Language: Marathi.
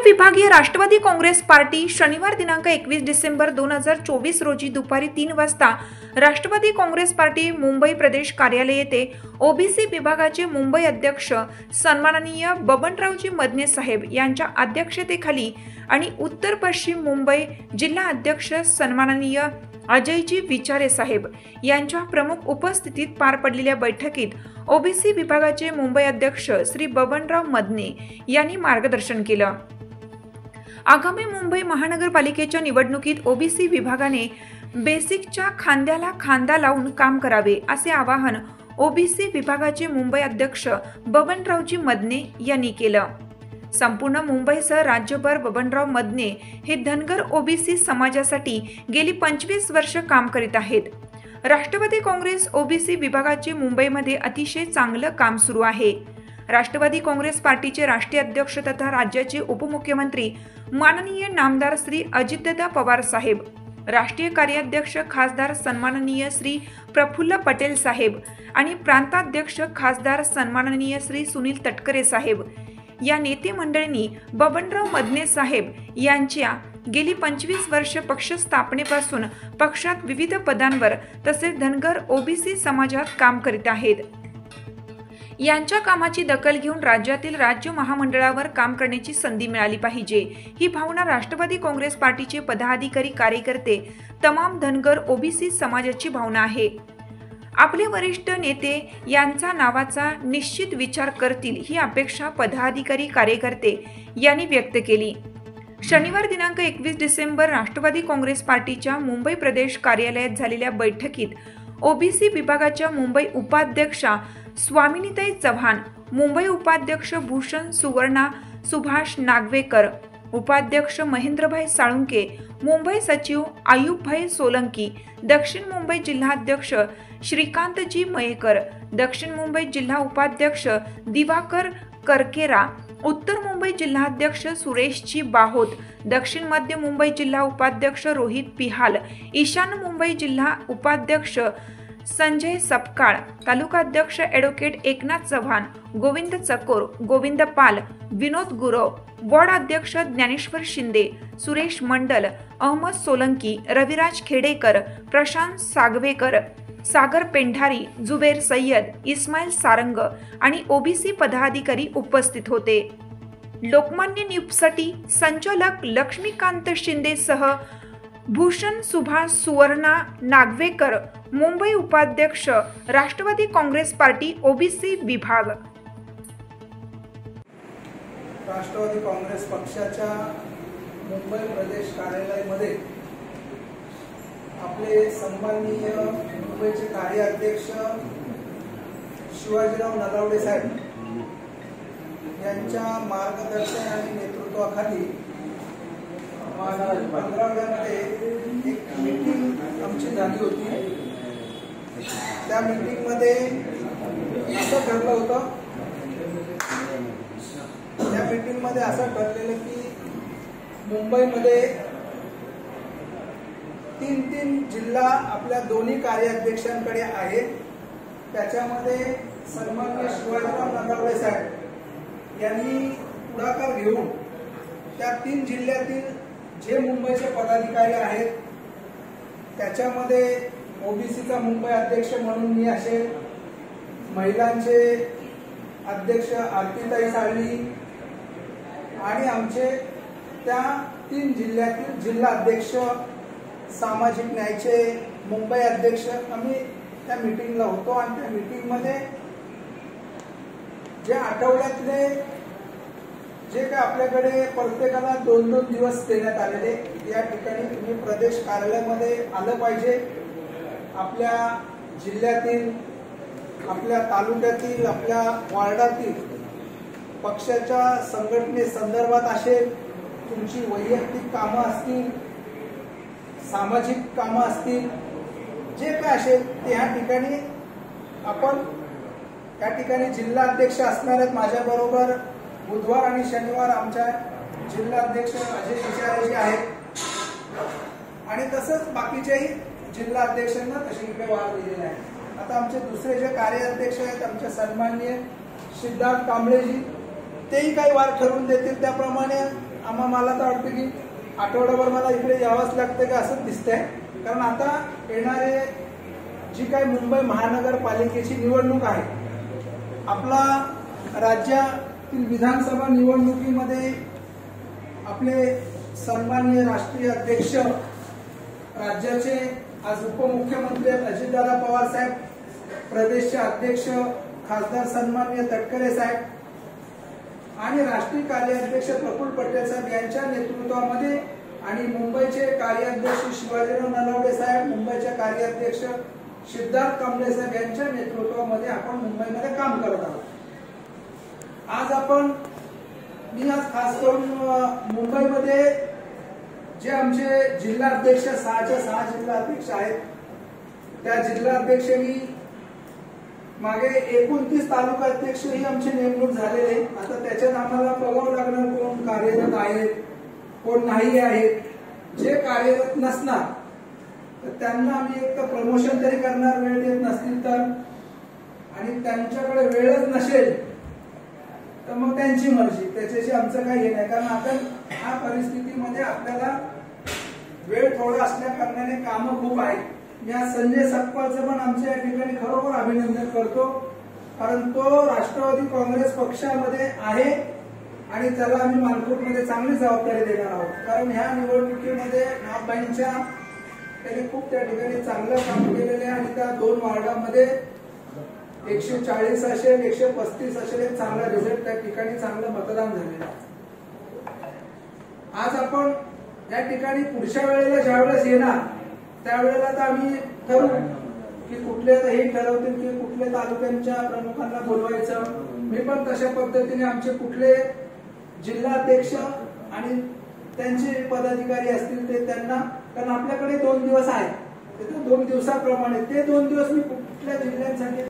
विभागीय राष्ट्रवादी काँग्रेस पार्टी शनिवार दिनांक 21 डिसेंबर 2024 रोजी दुपारी 3 वाजता राष्ट्रवादी काँग्रेस पार्टी मुंबई प्रदेश कार्यालय येथे ओबीसी विभागाचे मुंबई अध्यक्ष सन्माननीय बबनरावजी मदने साहेब यांच्या अध्यक्षतेखाली आणि उत्तर पश्चिम मुंबई जिल्हा अध्यक्ष सन्माननीय अजयजी विचारे साहेब यांच्या प्रमुख उपस्थितीत पार पडलेल्या बैठकीत ओबीसी विभागाचे मुंबई अध्यक्ष श्री बबनराव मदने यांनी मार्गदर्शन केलं। आगामी मुंबई महानगरपालिकेच्या निवडणुकीत ओबीसी विभागाने बेसिकच्या खांद्याला खांदा लावून काम करावे असे आवाहन ओबीसी विभागाचे मुंबई अध्यक्ष बबनरावजी मदने यांनी केलं। संपूर्ण मुंबईसह राज्यभर बबनराव मदने हे धनगर ओबीसी समाजासाठी गेली 25 वर्ष काम करीत आहेत। राष्ट्रवादी काँग्रेस ओबीसी विभागाचे मुंबईमध्ये अतिशय चांगलं काम सुरू आहे। राष्ट्रवादी काँग्रेस पार्टीचे राष्ट्रीय अध्यक्ष तथा राज्याचे उपमुख्यमंत्री माननीय नामदार श्री अजितदादा पवार साहेब, राष्ट्रीय कार्याध्यक्ष खासदार सन्माननीय श्री प्रफुल्ल पटेल साहेब आणि प्रांताध्यक्ष खासदार सन्माननीय श्री सुनील तटकरे साहेब या नेते मंडळींनी बबनराव मदने साहेब यांच्या गेली 25 वर्ष पक्ष स्थापनेपासून पक्षात विविध पदांवर तसेच धनगर ओबीसी समाजात काम करीत आहेत। यांच्या कामाची दखल घेऊन राज्यातील राज्य महामंडळावर काम करण्याची संधी मिळाली पाहिजे, ही भावना राष्ट्रवादी काँग्रेस पार्टीचे पदाधिकारी कार्यकर्ते तमाम धनगर ओबीसी समाजाची भावना आहे। आपले वरिष्ठ नेते यांचा नावाचा निश्चित विचार करतील ही अपेक्षा पदाधिकारी कार्यकर्ते यांनी व्यक्त केली। शनिवार दिनांक 21 डिसेंबर राष्ट्रवादी काँग्रेस पार्टीच्या मुंबई प्रदेश कार्यालयात झालेल्या बैठकीत ओबीसी विभागाच्या मुंबई उपाध्यक्षा स्वामिनीताई चव्हाण, मुंबई उपाध्यक्ष भूषण सुवर्णा सुभाष नागवेकर, उपाध्यक्ष महेंद्रभाई साळुंके, मुंबई सचिव आयुबभाई सोलंकी, दक्षिण मुंबई जिल्हाध्यक्ष श्रीकांतजी मयेकर, दक्षिण मुंबई जिल्हा उपाध्यक्ष दिवाकर करकेरा, उत्तर मुंबई जिल्हाध्यक्ष सुरेशजी बाहोत, दक्षिण मध्य मुंबई जिल्हा उपाध्यक्ष रोहित पिहाल, ईशान्य मुंबई जिल्हा उपाध्यक्ष संजय सपकाळ, तालुकाध्यक्ष ॲडव्होकेट एकनाथ चव्हाण, गोविंद चकोर, गोविंद पाल, विनोद गुरव, वॉर्ड अध्यक्ष ज्ञानेश्वर शिंदे, सुरेश मंडल, अहमद सोलंकी, रविराज खेडेकर, प्रशांत सागवेकर, सागर पेंढारी, जुबेर सय्यद, इस्माईल सारंग आणि ओबीसी पदाधिकारी उपस्थित होते। लोकमान्य न्यूजसाठी संचालक लक्ष्मीकांत शिंदे सह भूषण सुभाष सुवर्णा नागवेकर, मुंबई उपाध्यक्ष राष्ट्रवादी काँग्रेस पार्टी ओबीसी विभाग। राष्ट्रवादी काँग्रेस पक्षाच्या मुंबई प्रदेश कार्यालयामध्ये आपले सन्माननीय मुंबईचे कार्याध्यक्ष शिवाजीराव नलावडे साहेब यांच्या मार्गदर्शन आणि नेतृत्वाखाली 15 एक मीटिंग आमची झाली होती। त्या मीटिंग मध्ये असं ठरलं होतं, त्या मीटिंग मध्ये असं ठरलेलं की मुंबईमध्ये 3 जिल्हा आपल्या दोन्ही कार्याध्यक्षांकडे आहेत। त्याच्यामध्ये सन्माननीय शिवाजीराव नलावडे साहेब यांनी पुढाकार घेऊन त्या 3 जिल्ह्यातील जे मुंबईचे पदाधिकारी आहेत त्याच्यामध्ये ओबीसीचा मुंबई अध्यक्ष म्हणून मी असेल, महिलांचे अध्यक्ष आरतीताई साळवी आणि आमचे त्या 3 जिल्ह्यातील जिल्हा अध्यक्ष सामाजिक न्यायचे मुंबई अध्यक्ष आम्ही त्या मीटिंगला होतो। आणि त्या मीटिंगमध्ये जे आठवड्यातले जे काय आपल्याकडे प्रत्येकाला 2-2 दिवस देण्यात आलेले, या ठिकाणी तुम्ही प्रदेश कार्यालयामध्ये आलं पाहिजे। आपल्या जिल्ह्यातील, आपल्या तालुक्यातील, आपल्या वार्डातील पक्षाच्या संघटनेसंदर्भात असेल, तुमची वैयक्तिक कामं असतील, सामाजिक कामं असतील, जे काय असेल ते या ठिकाणी आपण या ठिकाणी जिल्हा अध्यक्ष असणार आहेत माझ्याबरोबर। बुधवार आणि शनिवार आमच्या जिल्हाध्यक्ष अजय विचारेजी आहेत आणि तसंच बाकीच्याही जिल्हा अध्यक्षांना तशी इकडे वाढ दिलेली आहे। आता आमचे दुसरे जे कार्याध्यक्ष आहेत आमचे सन्माननीय सिद्धार्थ कांबळेजी, तेही काही वार ठरवून देतील, त्याप्रमाणे मला तर वाटतं की आठवडाभर मला इकडे यावंच लागतं की असं दिसतंय. कारण आता येणारे जी काही मुंबई महानगरपालिकेची निवडणूक आहे, आपला राज्यातील विधानसभा निवडणुकीमध्ये आपले सन्माननीय राष्ट्रीय अध्यक्ष, राज्याचे आज उपमुख्यमंत्री अजितदादा पवार साहेब, प्रदेशचे अध्यक्ष खासदार सन्माननीय तटकरे साहेब आणि राष्ट्रीय कार्याध्यक्ष प्रफुल्ल पटेल साहेब यांच्या नेतृत्वामध्ये आणि मुंबईचे कार्याध्यक्ष शिवाजीराव नलावडे साहेब, मुंबईचे कार्याध्यक्ष सिद्धार्थ कांबळे साहेब यांच्या नेतृत्वामध्ये आपण मुंबईमध्ये काम करत आहोत. मी आज खास करून मुंबईमध्ये जे आमचे जिल्हाध्यक्ष 6च्या 6 जिल्हाध्यक्ष आहेत, त्या जिल्हाध्यक्षांनी मागे 29 तालुकाध्यक्ष ही आमची नेमणूक झालेले. आता त्याच्यात आम्हाला बघावं लागणार कोण कार्यरत आहेत, कोण नाही आहेत. जे कार्यरत नसणार तर त्यांना आम्ही एक तर प्रमोशन तरी करणार, वेळ देत नसतील तर, आणि त्यांच्याकडे वेळच नसेल तर मग त्यांची मर्जी, त्याच्याशी आमचं काही हे नाही. कारण आता ह्या परिस्थितीमध्ये आपल्याला वेळ थोडा असल्या कारणाने कामं खूप आहेत. मी आज संजय सकपाळचं पण आमच्या या ठिकाणी खरोखर अभिनंदन करतो, कारण तो राष्ट्रवादी काँग्रेस पक्षामध्ये आहे आणि त्याला आम्ही मालपूरमध्ये चांगली जबाबदारी देणार आहोत. कारण ह्या निवडणुकीमध्ये नाथबाईंच्या त्यांनी खूप त्या ठिकाणी चांगलं काम केलेलं आहे आणि त्या 2 वार्डामध्ये 140 असेल, 135 असेल, एक चांगला रिझल्ट त्या ठिकाणी, चांगलं मतदान झालेलं आहे. आज आपण या ठिकाणी पुढच्या वेळेला ज्यावेळेस येणार त्यावेळेला तर आम्ही ठरवू की कुठले, हे ठरवतील की कुठल्या तालुक्यांच्या प्रमुखांना बोलवायचं. मी पण तशा पद्धतीने आमचे कुठले जिल्हाध्यक्ष आणि त्यांचे पदाधिकारी असतील ते त्यांना, कारण आपल्याकडे 2 दिवस आहेत, 2 दिवसाप्रमाणे ते 2 दिवस मी कुठल्या जिल्ह्यांसाठी